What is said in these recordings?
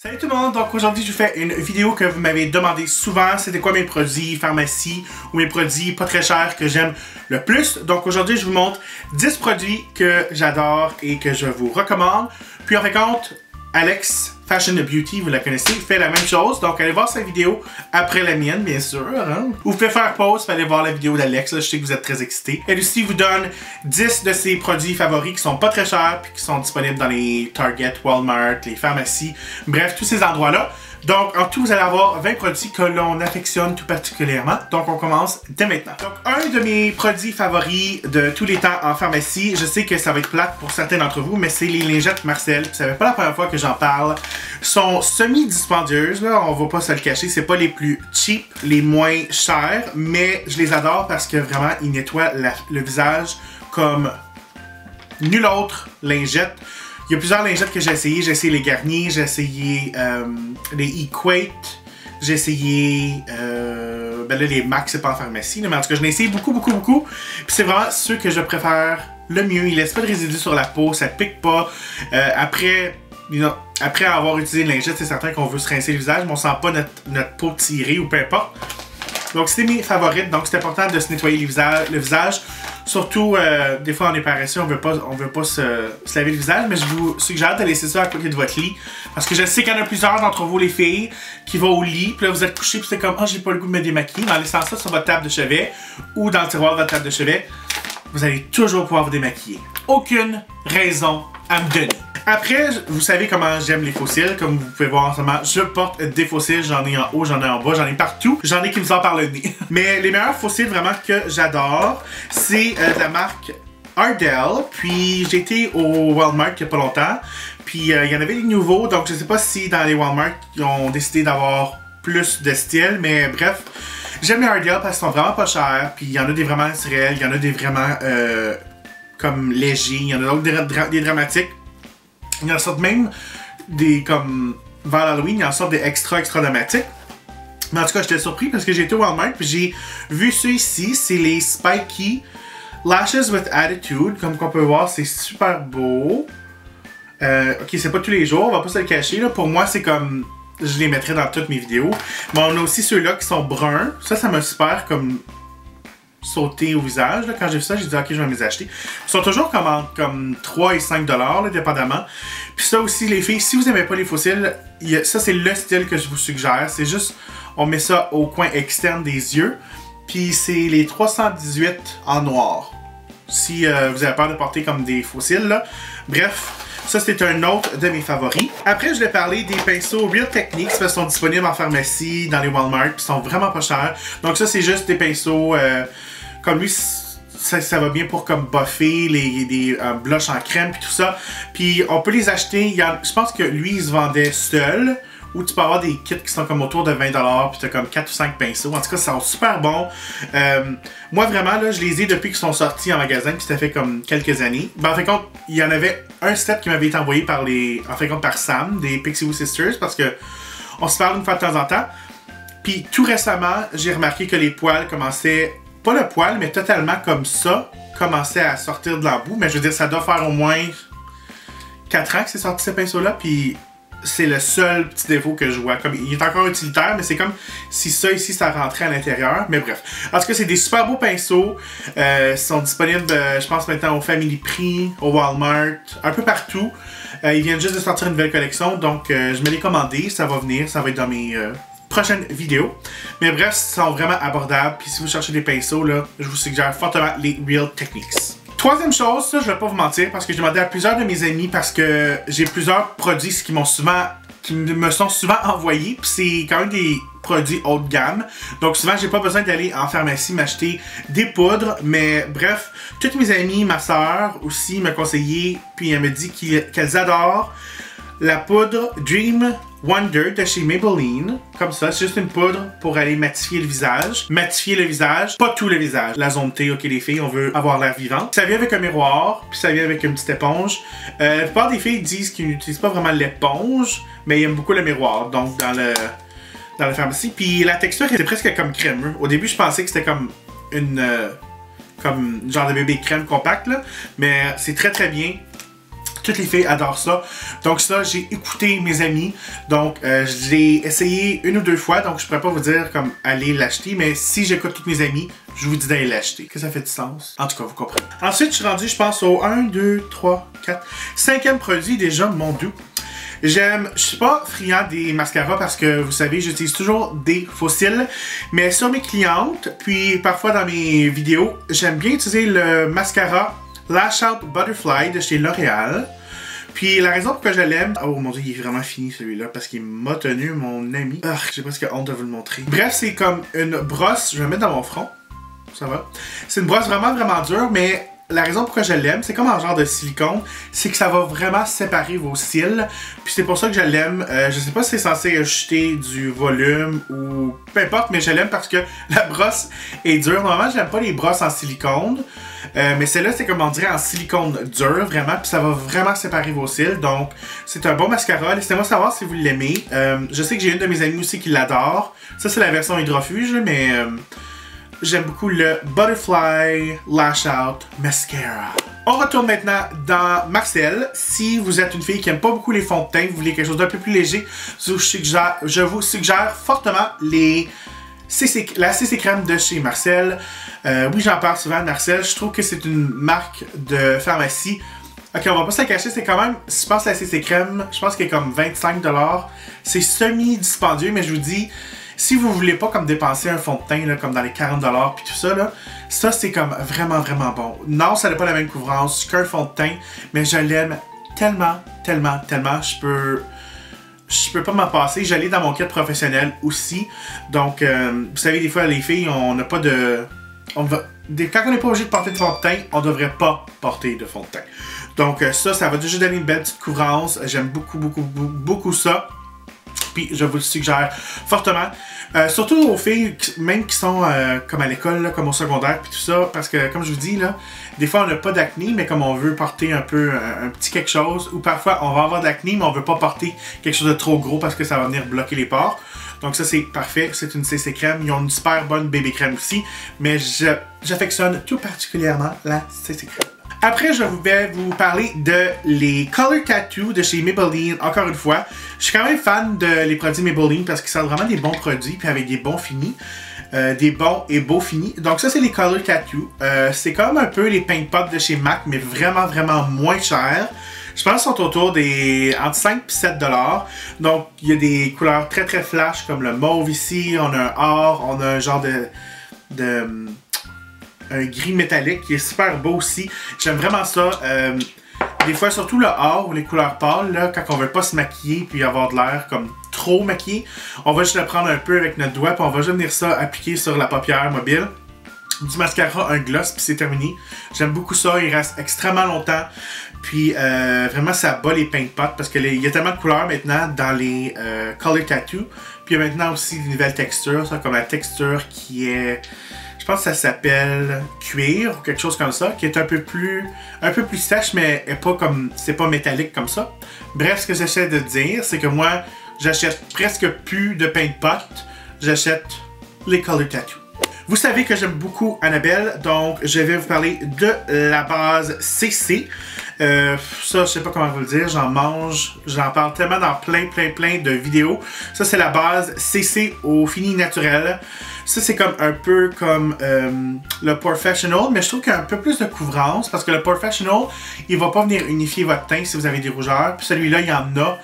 Salut tout le monde, donc aujourd'hui je vous fais une vidéo que vous m'avez demandé souvent, c'était quoi mes produits pharmacie ou mes produits pas très chers que j'aime le plus. Donc aujourd'hui je vous montre 10 produits que j'adore et que je vous recommande. Puis en fin de compte, Alex Fashion Beauty, vous la connaissez, fait la même chose. Donc allez voir sa vidéo après la mienne, bien sûr. Hein? Vous pouvez faire pause, allez voir la vidéo d'Alex, je sais que vous êtes très excités. Elle aussi vous donne 10 de ses produits favoris qui sont pas très chers puis qui sont disponibles dans les Target, Walmart, les pharmacies, bref, tous ces endroits-là. Donc, en tout, vous allez avoir 20 produits que l'on affectionne tout particulièrement. Donc, on commence dès maintenant. Donc, un de mes produits favoris de tous les temps en pharmacie, je sais que ça va être plate pour certains d'entre vous, mais c'est les lingettes Marcel. Ça fait pas la première fois que j'en parle. Sont semi-dispendieuses, là, on va pas se le cacher. C'est pas les plus cheap, les moins chers, mais je les adore parce que vraiment, ils nettoient le visage comme nul autre lingette. Il y a plusieurs lingettes que j'ai essayé. J'ai essayé les Garnier, j'ai essayé les Equate, j'ai essayé ben là, les Max, c'est pas en pharmacie, mais en tout cas, je l'ai essayé beaucoup. Puis c'est vraiment ceux que je préfère le mieux. Ils laissent pas de résidus sur la peau, ça pique pas. Après avoir utilisé une lingette, c'est certain qu'on veut se rincer le visage, mais on sent pas notre peau tirée ou peu importe. Donc c'était mes favorites, donc c'est important de se nettoyer le visage. Surtout, des fois on est paresseux, on veut pas se laver le visage, mais je vous suggère de laisser ça à côté de votre lit. Parce que je sais qu'il y en a plusieurs d'entre vous, les filles, qui vont au lit, puis là vous êtes couché, puis c'est comme « Ah, j'ai pas le goût de me démaquiller ». Mais en laissant ça sur votre table de chevet, ou dans le tiroir de votre table de chevet, vous allez toujours pouvoir vous démaquiller. Aucune raison à me donner. Après, vous savez comment j'aime les fossiles, comme vous pouvez voir en ce moment, je porte des fossiles, j'en ai en haut, j'en ai en bas, j'en ai partout, j'en ai qui me sortent par le nez. Mais les meilleurs fossiles vraiment que j'adore, c'est de la marque Ardell, puis j'ai été au Walmart il y a pas longtemps, puis il y en avait des nouveaux, donc je sais pas si dans les Walmart, ils ont décidé d'avoir plus de style, mais bref, j'aime les Ardell parce qu'ils sont vraiment pas chers, puis il y en a des vraiment naturels, il y en a des vraiment comme légers, il y en a d'autres des dramatiques. Il y en sortent même des, comme, vers l'Halloween, il y en sortent des extra dramatiques. Mais en tout cas, j'étais surpris parce que j'ai été au Walmart puis j'ai vu ceux ici, c'est les Spiky Lashes with Attitude. Comme qu'on peut voir, c'est super beau. Ok, c'est pas tous les jours, on va pas se le cacher. Là. Pour moi, c'est comme, je les mettrais dans toutes mes vidéos. Mais on a aussi ceux-là qui sont bruns. Ça m'a super comme sauté au visage. Là. Quand j'ai vu ça, j'ai dit ok, je vais me les acheter. Ils sont toujours comme 3 et 5 $, là, dépendamment. Puis ça aussi, les filles, si vous n'aimez pas les fossiles, ça c'est le style que je vous suggère. C'est juste, on met ça au coin externe des yeux. Puis c'est les 318 en noir. Si vous avez peur de porter comme des fossiles, là. Bref. Ça, c'était un autre de mes favoris. Après, je vais parler des pinceaux Real Techniques. Ils sont disponibles en pharmacie, dans les Walmart, puis ils sont vraiment pas chers. Donc ça, c'est juste des pinceaux comme lui, ça va bien pour comme buffer des blushs en crème puis tout ça. Puis on peut les acheter. Je pense que lui, il se vendait seul. Ou tu peux avoir des kits qui sont comme autour de 20 $, puis tu as comme 4 ou 5 pinceaux. En tout cas, ça sont super bons. Moi, vraiment, là, je les ai depuis qu'ils sont sortis en magasin, puis ça fait comme quelques années. Ben, en fin de compte, il y en avait un step qui m'avait été envoyé par par Sam, des Pixie Woo Sisters, parce que on se parle une fois de temps en temps. Puis tout récemment, j'ai remarqué que les poils commençaient, pas le poil, mais totalement comme ça, commençaient à sortir de l'embout. Mais je veux dire, ça doit faire au moins 4 ans que c'est sorti ces pinceaux-là, puis c'est le seul petit défaut que je vois. Comme, il est encore utilitaire, mais c'est comme si ça ici, ça rentrait à l'intérieur. Mais bref. En tout cas, c'est des super beaux pinceaux. Ils sont disponibles, je pense, maintenant au Family Prix, au Walmart, un peu partout. Ils viennent juste de sortir une nouvelle collection, donc je me l'ai commandé. Ça va venir, ça va être dans mes prochaines vidéos. Mais bref, ils sont vraiment abordables. Puis si vous cherchez des pinceaux, là, je vous suggère fortement les Real Techniques. Troisième chose, ça je vais pas vous mentir parce que j'ai demandé à plusieurs de mes amis parce que j'ai plusieurs produits qui me sont souvent envoyés, puis c'est quand même des produits haut de gamme. Donc souvent j'ai pas besoin d'aller en pharmacie m'acheter des poudres, mais bref, toutes mes amies, ma soeur aussi m'a conseillé, puis elle me dit qu'elles adorent la poudre Dream Wonder de chez Maybelline. Comme ça, c'est juste une poudre pour aller matifier le visage. Matifier le visage, pas tout le visage. La zone T, ok les filles, on veut avoir l'air vivant. Ça vient avec un miroir, puis ça vient avec une petite éponge. La plupart des filles disent qu'ils n'utilisent pas vraiment l'éponge, mais ils aiment beaucoup le miroir, donc dans la pharmacie. Puis la texture était presque comme crémeux. Au début, je pensais que c'était comme une genre de bébé crème compact, là, mais c'est très très bien. Toutes les filles adorent ça. Donc ça, j'ai écouté mes amis. Donc je l'ai essayé une ou deux fois. Donc je pourrais pas vous dire comme aller l'acheter. Mais si j'écoute tous mes amis, je vous dis d'aller l'acheter. Que ça fait du sens. En tout cas, vous comprenez. Ensuite, je suis rendu, je pense, au 1, 2, 3, 4, 5e produit déjà, mon Dieu. Je suis pas friand des mascaras parce que, vous savez, j'utilise toujours des fossiles. Mais sur mes clientes, puis parfois dans mes vidéos, j'aime bien utiliser le mascara Lash Out Butterfly de chez L'Oréal. Puis la raison pour que je l'aime... Oh mon dieu, il est vraiment fini celui-là parce qu'il m'a tenu, mon ami. Ah, j'ai presque honte de vous le montrer. Bref, c'est comme une brosse, je vais la mettre dans mon front. Ça va. C'est une brosse vraiment, vraiment dure, mais... La raison pourquoi je l'aime, c'est comme un genre de silicone, c'est que ça va vraiment séparer vos cils. Puis c'est pour ça que je l'aime. Je sais pas si c'est censé ajouter du volume ou peu importe, mais je l'aime parce que la brosse est dure. Normalement, j'aime pas les brosses en silicone. Mais celle-là, c'est comme on dirait en silicone dur, vraiment. Puis ça va vraiment séparer vos cils. Donc, c'est un bon mascara. Laissez-moi savoir si vous l'aimez. Je sais que j'ai une de mes amies aussi qui l'adore. Ça, c'est la version hydrofuge, mais... J'aime beaucoup le Butterfly Lash Out Mascara. On retourne maintenant dans Marcel. Si vous êtes une fille qui aime pas beaucoup les fonds de teint, vous voulez quelque chose d'un peu plus léger, je vous suggère fortement la CC Crème de chez Marcel. Oui, j'en parle souvent de Marcel. Je trouve que c'est une marque de pharmacie. Ok, on va pas se la cacher, c'est quand même, si je pense à la CC Crème, je pense qu'elle est comme 25 $. C'est semi-dispendieux, mais je vous dis... Si vous voulez pas comme dépenser un fond de teint là, comme dans les 40 $ puis tout ça, là, ça c'est comme vraiment vraiment bon. Non, ça n'a pas la même couvrance qu'un fond de teint, mais je l'aime tellement, tellement, tellement. Je peux pas m'en passer. Je l'ai dans mon kit professionnel aussi. Donc, vous savez, des fois les filles, on n'a pas de... Quand on n'est pas obligé de porter de fond de teint, on devrait pas porter de fond de teint. Donc ça va déjà donner une belle petite couvrance. J'aime beaucoup, beaucoup, beaucoup ça. Puis je vous le suggère fortement. Surtout aux filles, même qui sont comme à l'école, comme au secondaire, puis tout ça. Parce que, comme je vous dis, là, des fois on n'a pas d'acné, mais comme on veut porter un peu un petit quelque chose, ou parfois on va avoir de l'acné, mais on veut pas porter quelque chose de trop gros parce que ça va venir bloquer les pores. Donc ça c'est parfait, c'est une CC crème. Ils ont une super bonne bébé crème aussi, mais j'affectionne tout particulièrement la CC crème. Après, je vais vous parler de les Color Tattoo de chez Maybelline. Encore une fois, je suis quand même fan de les produits Maybelline parce qu'ils sont vraiment des bons produits puis avec des bons finis. Des bons et beaux finis. Donc ça, c'est les Color Tattoo. C'est comme un peu les Paint Pot de chez MAC, mais vraiment, vraiment moins cher. Je pense qu'ils sont autour des entre 5 et 7 $. Donc, il y a des couleurs très, très flash comme le mauve ici. On a un or, on a un genre un gris métallique qui est super beau aussi. J'aime vraiment ça. Des fois, surtout le or ou les couleurs pâles, là, quand on veut pas se maquiller puis avoir de l'air comme trop maquillé, on va juste le prendre un peu avec notre doigt puis on va juste venir ça appliquer sur la paupière mobile. Du mascara, un gloss puis c'est terminé. J'aime beaucoup ça, il reste extrêmement longtemps. Puis vraiment ça bat les paint pots parce qu'il y a tellement de couleurs maintenant dans les Color Tattoo. Puis il y a maintenant aussi des nouvelles textures, ça, comme la texture qui est... Je pense que ça s'appelle cuir ou quelque chose comme ça, qui est un peu plus sèche, mais pas comme, c'est pas métallique comme ça. Bref, ce que j'essaie de dire, c'est que moi, j'achète presque plus de paint pot, j'achète les Color Tattoo. Vous savez que j'aime beaucoup Annabelle, donc je vais vous parler de la base CC. Ça, je sais pas comment vous le dire, j'en parle tellement dans plein de vidéos. Ça, c'est la base CC au fini naturel. Ça, c'est comme un peu comme le Professional, mais je trouve qu'il y a un peu plus de couvrance parce que le Professional, il va pas venir unifier votre teint si vous avez des rougeurs. Puis celui-là, il y en a.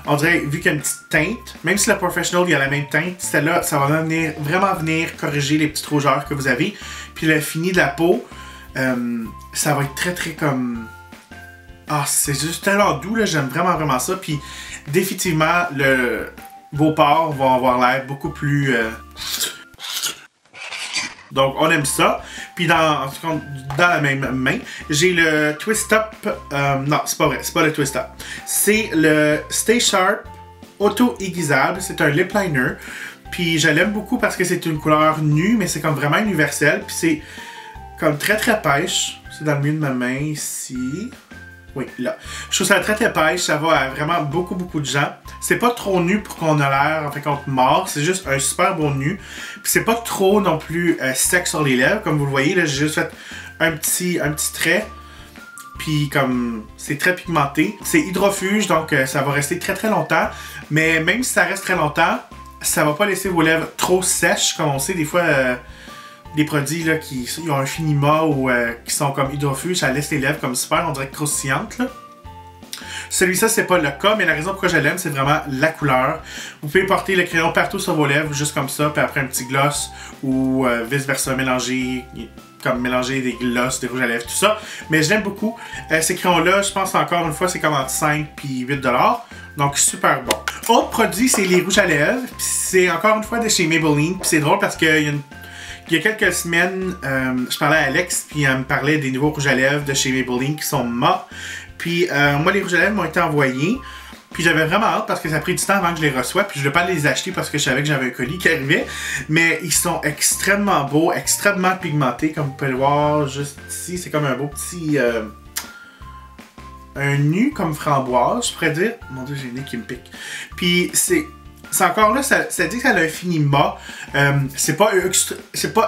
On dirait, vu qu'il y a une petite teinte, même si le Professional, il y a la même teinte, celle-là, ça va vraiment venir corriger les petites rougeurs que vous avez. Puis le fini de la peau, ça va être très comme... Ah, c'est juste tellement doux, là, j'aime vraiment ça. Puis définitivement, vos pores vont avoir l'air beaucoup plus... Donc, on aime ça. Puis, dans la même main, j'ai le Twist Up. Non, c'est pas vrai. C'est pas le Twist Up. C'est le Stay Sharp auto-aiguisable. C'est un lip liner. Puis, je l'aime beaucoup parce que c'est une couleur nue, mais c'est comme vraiment universel. Puis, c'est comme très pêche. C'est dans le milieu de ma main ici. Oui, là. Je trouve ça très pêche, ça va à vraiment beaucoup de gens. C'est pas trop nu pour qu'on a l'air, en fait, qu'on mord. C'est juste un super beau nu. Puis c'est pas trop non plus sec sur les lèvres. Comme vous le voyez, là, j'ai juste fait un petit trait. Puis comme c'est très pigmenté. C'est hydrofuge, donc ça va rester très très longtemps. Mais même si ça reste très longtemps, ça va pas laisser vos lèvres trop sèches. Comme on sait, des fois, des produits là, qui ont un finima ou qui sont comme hydrofuge, ça laisse les lèvres comme super, on dirait croustillantes. Là. Celui-ci, c'est pas le cas, mais la raison pourquoi je l'aime, c'est vraiment la couleur. Vous pouvez porter le crayon partout sur vos lèvres, juste comme ça, puis après un petit gloss ou vice-versa, mélanger des gloss, des rouges à lèvres, tout ça. Mais je l'aime beaucoup. Ces crayons-là, je pense encore une fois, c'est comme entre 5 et 8 $. Donc, super bon. Autre produit, c'est les rouges à lèvres. C'est encore une fois de chez Maybelline. Puis c'est drôle parce qu'il y a quelques semaines, je parlais à Alex, puis elle me parlait des nouveaux rouges à lèvres de chez Maybelline qui sont mat. Puis moi, les rouges à lèvres m'ont été envoyés. Puis j'avais vraiment hâte parce que ça a pris du temps avant que je les reçoive. Puis je ne voulais pas les acheter parce que je savais que j'avais un colis qui arrivait. Mais ils sont extrêmement beaux, extrêmement pigmentés. Comme vous pouvez le voir juste ici. C'est comme un beau petit... un nu comme framboise, je pourrais dire. Mon Dieu, j'ai le nez qui me pique. Puis c'est encore là, ça dit que ça a un fini mat. C'est pas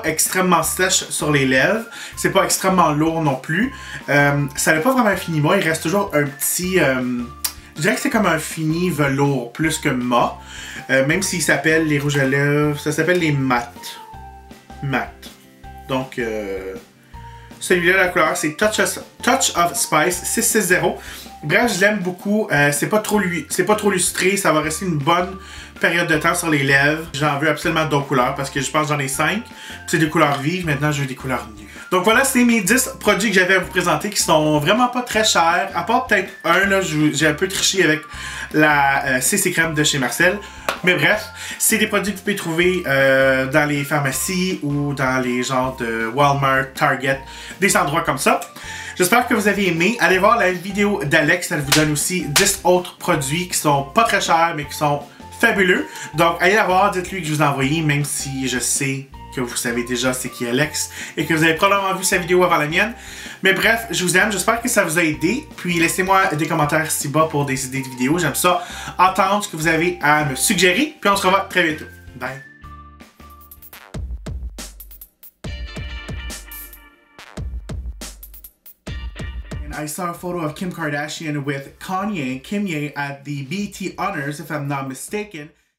extrêmement sèche sur les lèvres. C'est pas extrêmement lourd non plus. Ça n'a pas vraiment un fini mat. Il reste toujours un petit... je dirais que c'est comme un fini velours plus que mat. Même s'il s'appelle les rouges à lèvres, ça s'appelle les mat. Mat. Donc... celui-là, la couleur, c'est Touch of Spice 660. Bref, je l'aime beaucoup. C'est pas trop lustré. Ça va rester une bonne période de temps sur les lèvres. J'en veux absolument d'autres couleurs parce que je pense que j'en ai 5. C'est des couleurs vives. Maintenant, je veux des couleurs nues. Donc voilà, c'est mes 10 produits que j'avais à vous présenter qui sont vraiment pas très chers. À part peut-être un, là, j'ai un peu triché avec la CC Crème de chez Marcel. Mais bref, c'est des produits que vous pouvez trouver dans les pharmacies ou dans les genres de Walmart, Target, des endroits comme ça. J'espère que vous avez aimé. Allez voir la vidéo d'Alex, elle vous donne aussi 10 autres produits qui sont pas très chers mais qui sont fabuleux. Donc allez la voir, dites-lui que je vous ai envoyé, même si je sais que vous savez déjà c'est qui Alex et que vous avez probablement vu sa vidéo avant la mienne. Mais bref, je vous aime, j'espère que ça vous a aidé. Puis laissez-moi des commentaires ici bas pour des idées de vidéos. J'aime ça, entendre ce que vous avez à me suggérer. Puis on se revoit très bientôt. Bye! I saw a photo of Kim Kardashian with Kanye at the BET Honors, if I'm not mistaken.